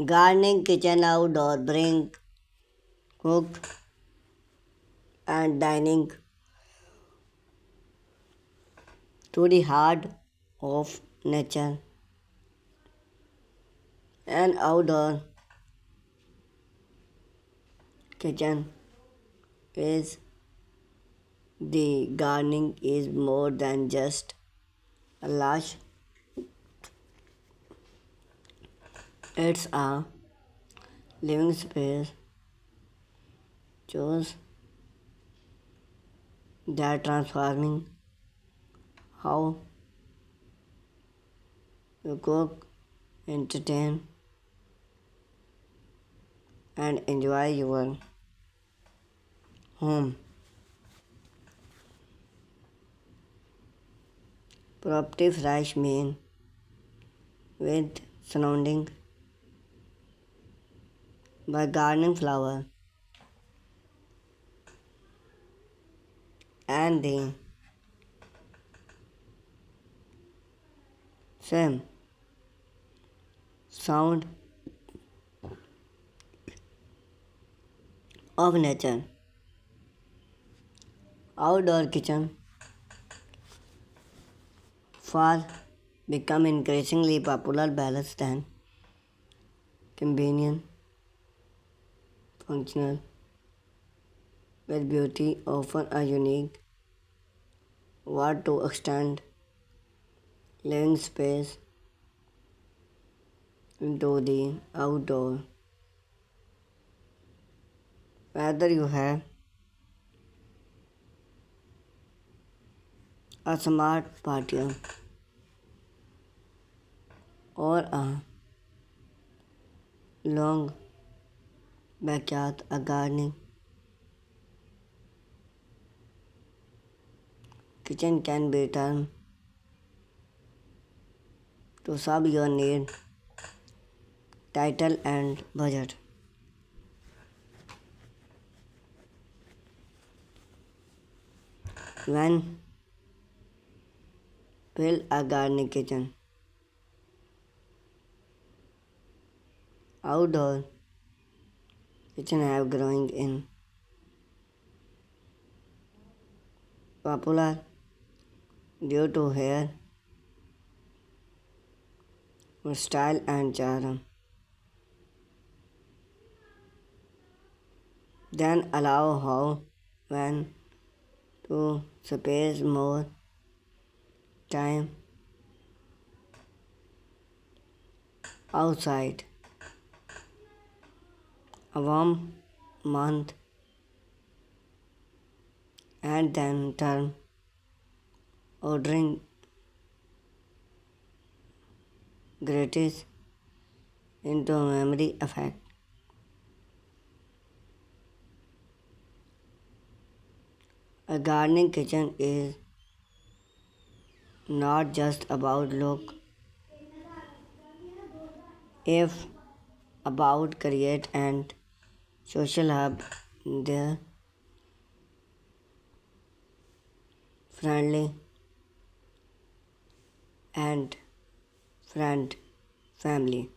Gardening kitchen outdoor bring cook and dining to the heart of nature. An outdoor kitchen is the gardening is more than just a lush. It's a living space. Choose that transforming how you cook, entertain, and enjoy your home. Property fresh mean with surrounding by gardening flower and the same sound of nature. Outdoor kitchen for become increasingly popular balanced than convenient, functional, with beauty often a unique word to extend living space into the outdoor. Whether you have a smart patio or a long backyard, a gardening kitchen can be turned to serve your need, title and budget. When build a gardening kitchen, outdoor kitchen have growing in popular due to hair, style and charm. Then allow how when to space more time outside. A warm month and then turn ordering gratis into memory effect. A gardening kitchen is not just about look, if about create and social hub. They're friendly and friend family.